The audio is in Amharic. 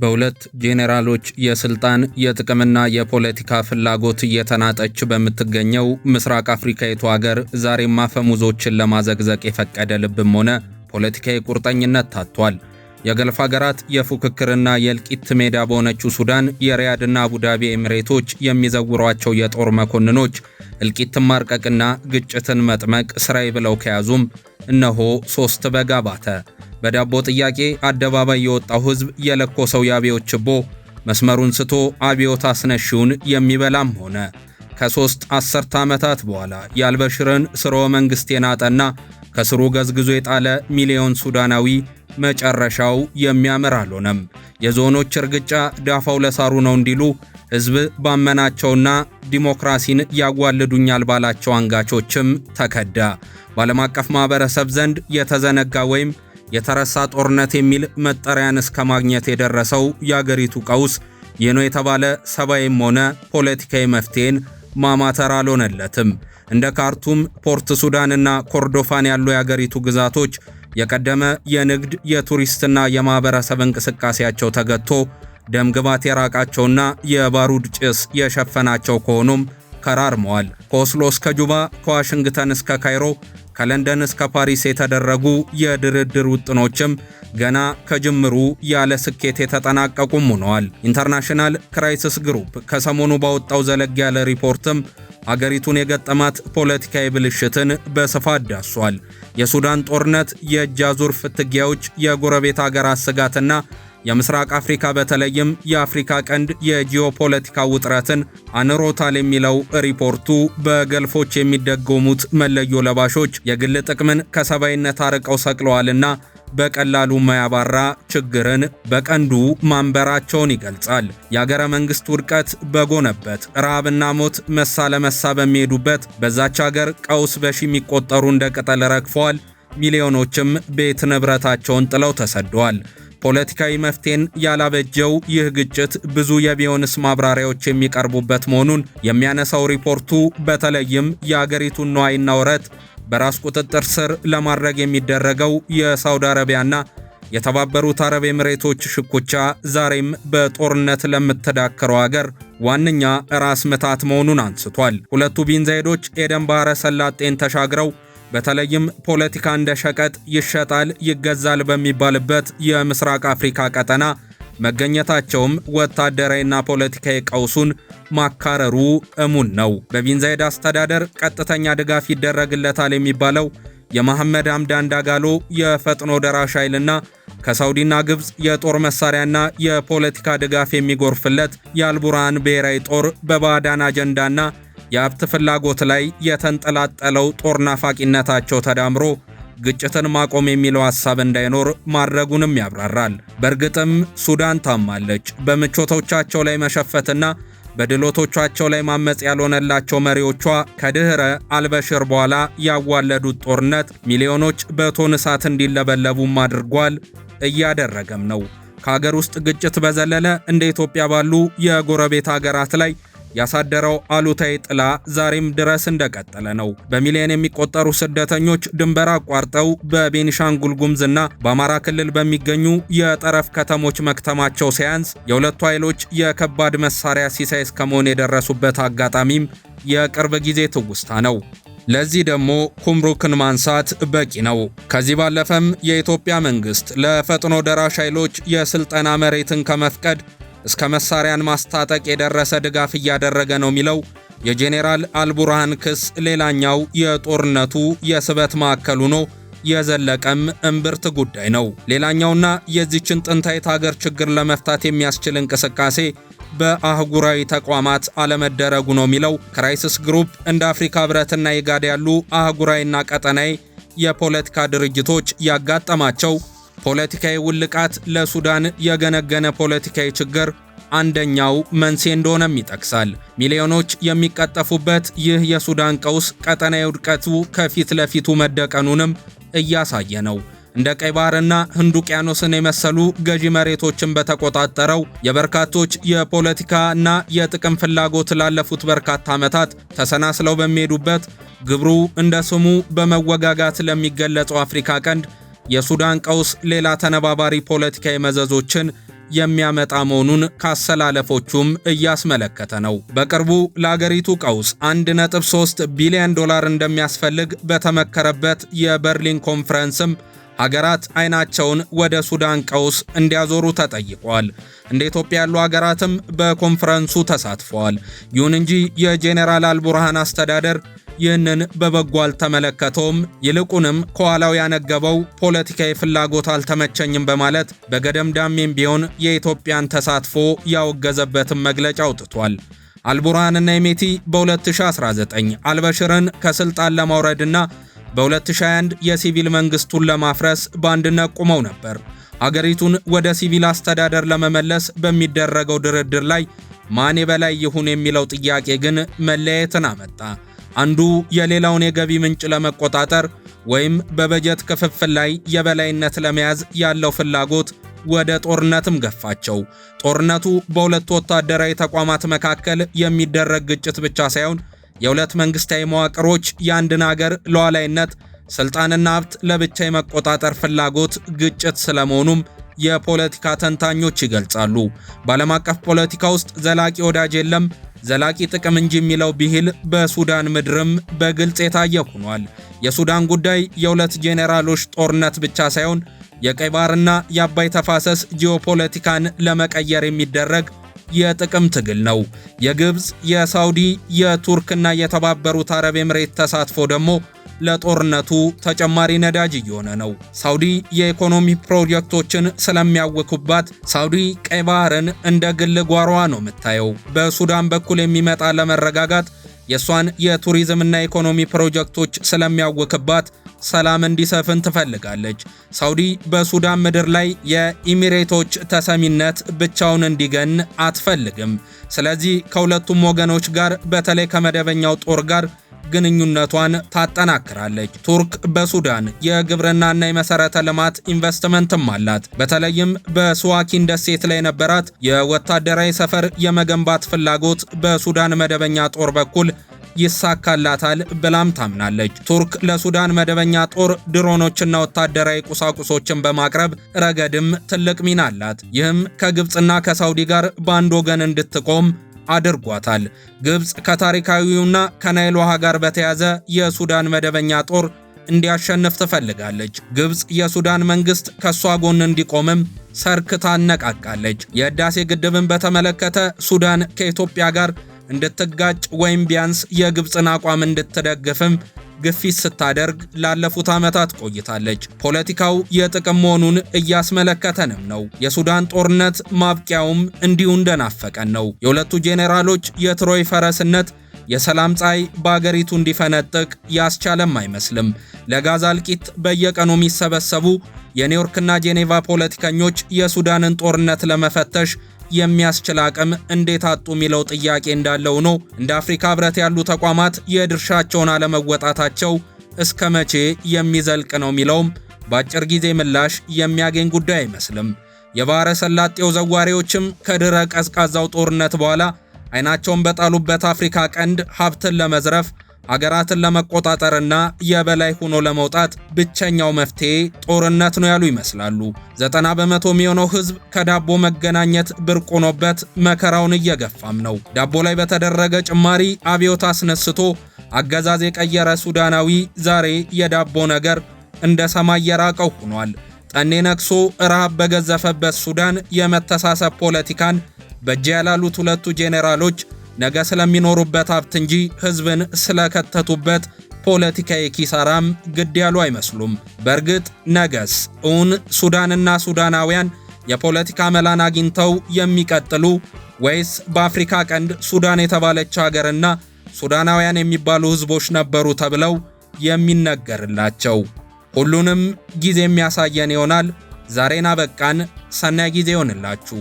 በሁለት ጄኔራሎች የስልጣን የጥቅምና የፖለቲካ ፍላጎት እየተናጠች በምትገኘው ምስራቅ አፍሪካዊቱ ሀገር ዛሬም አፈሙዞችን ለማዘግዘቅ የፈቀደ ልብም ሆነ ፖለቲካዊ ቁርጠኝነት ታጥቷል። የገልፍ ሀገራት የፉክክርና የእልቂት ሜዳ በሆነችው ሱዳን የሪያድና አቡዳቢ ኤሚሬቶች የሚዘውሯቸው የጦር መኮንኖች እልቂትን ማርቀቅና ግጭትን መጥመቅ ስራይ ብለው ከያዙም እነሆ 3 በጋ ባተ። በዳቦ ጥያቄ አደባባይ የወጣው ህዝብ የለኮሰው የአብዮት ችቦ መስመሩን ስቶ አብዮት አስነሺውን የሚበላም ሆነ። ከ3 አስርተ ዓመታት በኋላ የአልበሽርን ስርወ መንግስት የናጠና ከስሩ ገዝግዞ የጣለ ሚሊዮን ሱዳናዊ መጨረሻው የሚያምር አልሆነም። የዞኖች እርግጫ ዳፋው ለሳሩ ነው እንዲሉ ህዝብ ባመናቸውና ዲሞክራሲን ያጓልዱኛል ባላቸው አንጋቾችም ተከዳ። በዓለም አቀፍ ማህበረሰብ ዘንድ የተዘነጋ ወይም የተረሳ ጦርነት የሚል መጠሪያን እስከ ማግኘት የደረሰው የአገሪቱ ቀውስ ይህ ነው የተባለ ሰብአዊም ሆነ ፖለቲካዊ መፍትሄን ማማተር አልሆነለትም። እንደ ካርቱም፣ ፖርት ሱዳንና ኮርዶፋን ያሉ የአገሪቱ ግዛቶች የቀደመ የንግድ የቱሪስትና የማህበረሰብ እንቅስቃሴያቸው ተገቶ ደም ግባት የራቃቸውና የባሩድ ጭስ የሸፈናቸው ከሆኑም ከራርመዋል። ከኦስሎ እስከ ጁባ፣ ከዋሽንግተን እስከ ካይሮ፣ ከለንደን እስከ ፓሪስ የተደረጉ የድርድር ውጥኖችም ገና ከጅምሩ ያለ ስኬት የተጠናቀቁም ሆነዋል። ኢንተርናሽናል ክራይሲስ ግሩፕ ከሰሞኑ ባወጣው ዘለግ ያለ ሪፖርትም አገሪቱን የገጠማት ፖለቲካዊ ብልሽትን በስፋት ዳሷል። የሱዳን ጦርነት፣ የእጅ አዙር ፍትጊያዎች፣ የጎረቤት ሀገራት ስጋትና የምስራቅ አፍሪካ በተለይም የአፍሪካ ቀንድ የጂኦፖለቲካ ውጥረትን አንሮታል የሚለው ሪፖርቱ በገልፎች የሚደጎሙት መለዮ ለባሾች የግል ጥቅምን ከሰባይነት አርቀው ሰቅለዋልና በቀላሉ ማያባራ ችግርን በቀንዱ ማንበራቸውን ይገልጻል። የአገረ መንግስት ውድቀት በጎነበት ረሃብና ሞት መሳ ለመሳ በሚሄዱበት በዛች ሀገር ቀውስ በሺ የሚቆጠሩ እንደ ቅጠል ረግፈዋል። ሚሊዮኖችም ቤት ንብረታቸውን ጥለው ተሰደዋል። ፖለቲካዊ መፍትሄን ያላበጀው ይህ ግጭት ብዙ የቢሆንስ ማብራሪያዎች የሚቀርቡበት መሆኑን የሚያነሳው ሪፖርቱ በተለይም የአገሪቱን ነዋይና ወረት በራስ ቁጥጥር ስር ለማድረግ የሚደረገው የሳውዲ አረቢያና የተባበሩት አረብ ኤሚሬቶች ሽኩቻ ዛሬም በጦርነት ለምትዳከረው ሀገር ዋነኛ ራስ ምታት መሆኑን አንስቷል። ሁለቱ ቢንዛይዶች ኤደን ባህረ ሰላጤን ተሻግረው በተለይም ፖለቲካ እንደ ሸቀጥ ይሸጣል ይገዛል በሚባልበት የምስራቅ አፍሪካ ቀጠና መገኘታቸውም ወታደራዊና ፖለቲካዊ ቀውሱን ማካረሩ እሙን ነው። በቢንዛይድ አስተዳደር ቀጥተኛ ድጋፍ ይደረግለታል የሚባለው የመሐመድ ሐምዳን ዳጋሎ የፈጥኖ ደራሽ ኃይልና ከሳውዲና ግብጽ የጦር መሳሪያና የፖለቲካ ድጋፍ የሚጎርፍለት የአልቡርሃን ብሔራዊ ጦር በባዕዳን አጀንዳና የሀብት ፍላጎት ላይ የተንጠላጠለው ጦር ናፋቂነታቸው ተዳምሮ ግጭትን ማቆም የሚለው ሐሳብ እንዳይኖር ማድረጉንም ያብራራል። በእርግጥም ሱዳን ታማለች። በምቾቶቻቸው ላይ መሸፈትና በድሎቶቻቸው ላይ ማመጽ ያልሆነላቸው መሪዎቿ ከድህረ አልበሽር በኋላ ያዋለዱት ጦርነት ሚሊዮኖች በቶን እሳት እንዲለበለቡም አድርጓል፣ እያደረገም ነው። ከሀገር ውስጥ ግጭት በዘለለ እንደ ኢትዮጵያ ባሉ የጎረቤት ሀገራት ላይ ያሳደረው አሉታዊ ጥላ ዛሬም ድረስ እንደቀጠለ ነው። በሚሊዮን የሚቆጠሩ ስደተኞች ድንበር አቋርጠው በቤኒሻንጉል ጉሙዝና በአማራ ክልል በሚገኙ የጠረፍ ከተሞች መክተማቸው ሳያንስ የሁለቱ ኃይሎች የከባድ መሳሪያ ሲሳይ እስከመሆን የደረሱበት አጋጣሚም የቅርብ ጊዜ ትውስታ ነው። ለዚህ ደግሞ ኩምሩክን ማንሳት በቂ ነው። ከዚህ ባለፈም የኢትዮጵያ መንግስት ለፈጥኖ ደራሽ ኃይሎች የስልጠና መሬትን ከመፍቀድ እስከ መሳሪያን ማስታጠቅ የደረሰ ድጋፍ እያደረገ ነው የሚለው የጄኔራል አልቡርሃን ክስ ሌላኛው የጦርነቱ የስበት ማዕከል ሆኖ የዘለቀም እምብርት ጉዳይ ነው። ሌላኛውና የዚችን ጥንታዊት ሀገር ችግር ለመፍታት የሚያስችል እንቅስቃሴ በአህጉራዊ ተቋማት አለመደረጉ ነው የሚለው ክራይሲስ ግሩፕ እንደ አፍሪካ ህብረትና ኢጋድ ያሉ አህጉራዊና ቀጠናዊ የፖለቲካ ድርጅቶች ያጋጠማቸው ፖለቲካዊ ውልቃት ለሱዳን የገነገነ ፖለቲካዊ ችግር አንደኛው መንስኤ እንደሆነም ይጠቅሳል። ሚሊዮኖች የሚቀጠፉበት ይህ የሱዳን ቀውስ ቀጠናዊ ውድቀቱ ከፊት ለፊቱ መደቀኑንም እያሳየ ነው። እንደ ቀይ ባህርና ህንድ ውቅያኖስን የመሰሉ ገዢ መሬቶችን በተቆጣጠረው የበርካቶች የፖለቲካና የጥቅም ፍላጎት ላለፉት በርካታ ዓመታት ተሰናስለው በሚሄዱበት ግብሩ እንደ ስሙ በመወጋጋት ለሚገለጸው አፍሪካ ቀንድ የሱዳን ቀውስ ሌላ ተነባባሪ ፖለቲካዊ መዘዞችን የሚያመጣ መሆኑን ካሰላለፎቹም እያስመለከተ ነው። በቅርቡ ለአገሪቱ ቀውስ 1.3 ቢሊዮን ዶላር እንደሚያስፈልግ በተመከረበት የበርሊን ኮንፈረንስም ሀገራት አይናቸውን ወደ ሱዳን ቀውስ እንዲያዞሩ ተጠይቀዋል። እንደ ኢትዮጵያ ያሉ ሀገራትም በኮንፈረንሱ ተሳትፈዋል። ይሁን እንጂ የጄኔራል አልቡርሃን አስተዳደር ይህንን በበጎ አልተመለከተውም። ይልቁንም ከኋላው ያነገበው ፖለቲካዊ ፍላጎት አልተመቸኝም በማለት በገደምዳሜም ቢሆን የኢትዮጵያን ተሳትፎ ያወገዘበትን መግለጫ አውጥቷል። አልቡርሃንና ሄሜቲ በ2019 አልበሽርን ከስልጣን ለማውረድና በ2021 የሲቪል መንግስቱን ለማፍረስ በአንድነት ቆመው ነበር። አገሪቱን ወደ ሲቪል አስተዳደር ለመመለስ በሚደረገው ድርድር ላይ ማን የበላይ ይሁን የሚለው ጥያቄ ግን መለያየትን አመጣ። አንዱ የሌላውን የገቢ ምንጭ ለመቆጣጠር ወይም በበጀት ክፍፍል ላይ የበላይነት ለመያዝ ያለው ፍላጎት ወደ ጦርነትም ገፋቸው። ጦርነቱ በሁለት ወታደራዊ ተቋማት መካከል የሚደረግ ግጭት ብቻ ሳይሆን የሁለት መንግስታዊ መዋቅሮች የአንድን ሀገር ሉዓላዊነት፣ ስልጣንና ሀብት ለብቻ የመቆጣጠር ፍላጎት ግጭት ስለመሆኑም የፖለቲካ ተንታኞች ይገልጻሉ። በዓለም አቀፍ ፖለቲካ ውስጥ ዘላቂ ወዳጅ የለም ዘላቂ ጥቅም እንጂ የሚለው ብሂል በሱዳን ምድርም በግልጽ የታየ ሆኗል። የሱዳን ጉዳይ የሁለት ጄኔራሎች ጦርነት ብቻ ሳይሆን የቀይ ባህርና የአባይ ተፋሰስ ጂኦፖለቲካን ለመቀየር የሚደረግ የጥቅም ትግል ነው። የግብፅ፣ የሳውዲ፣ የቱርክና የተባበሩት አረብ ኤምሬት ተሳትፎ ደግሞ ለጦርነቱ ተጨማሪ ነዳጅ እየሆነ ነው። ሳውዲ የኢኮኖሚ ፕሮጀክቶችን ስለሚያውኩባት ሳውዲ ቀይ ባህርን እንደ ግል ጓሮዋ ነው የምታየው። በሱዳን በኩል የሚመጣ ለመረጋጋት የሷን የቱሪዝምና ኢኮኖሚ ፕሮጀክቶች ስለሚያውክባት ሰላም እንዲሰፍን ትፈልጋለች። ሳውዲ በሱዳን ምድር ላይ የኢሚሬቶች ተሰሚነት ብቻውን እንዲገን አትፈልግም። ስለዚህ ከሁለቱም ወገኖች ጋር በተለይ ከመደበኛው ጦር ጋር ግንኙነቷን ታጠናክራለች። ቱርክ በሱዳን የግብርናና የመሰረተ ልማት ኢንቨስትመንትም አላት። በተለይም በስዋኪን ደሴት ላይ የነበራት የወታደራዊ ሰፈር የመገንባት ፍላጎት በሱዳን መደበኛ ጦር በኩል ይሳካላታል ብላም ታምናለች። ቱርክ ለሱዳን መደበኛ ጦር ድሮኖችና ወታደራዊ ቁሳቁሶችን በማቅረብ ረገድም ትልቅ ሚና አላት። ይህም ከግብፅና ከሳውዲ ጋር በአንድ ወገን እንድትቆም አድርጓታል። ግብፅ ከታሪካዊውና ከናይል ውሃ ጋር በተያዘ የሱዳን መደበኛ ጦር እንዲያሸንፍ ትፈልጋለች። ግብፅ የሱዳን መንግስት ከሷ ጎን እንዲቆምም ሰርክ ታነቃቃለች። የህዳሴ ግድብን በተመለከተ ሱዳን ከኢትዮጵያ ጋር እንድትጋጭ ወይም ቢያንስ የግብፅን አቋም እንድትደግፍም ግፊት ስታደርግ ላለፉት ዓመታት ቆይታለች። ፖለቲካው የጥቅም መሆኑን እያስመለከተንም ነው። የሱዳን ጦርነት ማብቂያውም እንዲሁ እንደናፈቀን ነው። የሁለቱ ጄኔራሎች የትሮይ ፈረስነት የሰላም ፀሐይ በአገሪቱ እንዲፈነጥቅ ያስቻለም አይመስልም። ለጋዛ እልቂት በየቀኑ የሚሰበሰቡ የኒውዮርክና ጄኔቫ ፖለቲከኞች የሱዳንን ጦርነት ለመፈተሽ የሚያስችል አቅም እንዴት አጡ የሚለው ጥያቄ እንዳለው ነው። እንደ አፍሪካ ህብረት ያሉ ተቋማት የድርሻቸውን አለመወጣታቸው እስከ መቼ የሚዘልቅ ነው የሚለውም በአጭር ጊዜ ምላሽ የሚያገኝ ጉዳይ አይመስልም። የባህረ ሰላጤው ዘዋሪዎችም ከድረ ቀዝቃዛው ጦርነት በኋላ አይናቸውን በጣሉበት አፍሪካ ቀንድ ሀብትን ለመዝረፍ አገራትን ለመቆጣጠርና የበላይ ሆኖ ለመውጣት ብቸኛው መፍትሄ ጦርነት ነው ያሉ ይመስላሉ። 90 በመቶ የሚሆነው ህዝብ ከዳቦ መገናኘት ብርቅ ሆኖበት መከራውን እየገፋም ነው። ዳቦ ላይ በተደረገ ጭማሪ አብዮት አስነስቶ አገዛዝ የቀየረ ሱዳናዊ ዛሬ የዳቦ ነገር እንደ ሰማይ የራቀው ሆኗል። ጠኔ ነክሶ ረሃብ በገዘፈበት ሱዳን የመተሳሰብ ፖለቲካን በእጅ ያላሉት ሁለቱ ጄኔራሎች ነገ ስለሚኖሩበት ሀብት እንጂ ህዝብን ስለከተቱበት ፖለቲካዊ ኪሳራም ግድ ያሉ አይመስሉም። በእርግጥ ነገስ እውን ሱዳንና ሱዳናውያን የፖለቲካ መላን አግኝተው የሚቀጥሉ ወይስ በአፍሪካ ቀንድ ሱዳን የተባለች ሀገርና ሱዳናውያን የሚባሉ ህዝቦች ነበሩ ተብለው የሚነገርላቸው? ሁሉንም ጊዜ የሚያሳየን ይሆናል። ዛሬን አበቃን። ሰናይ ጊዜ ይሆንላችሁ።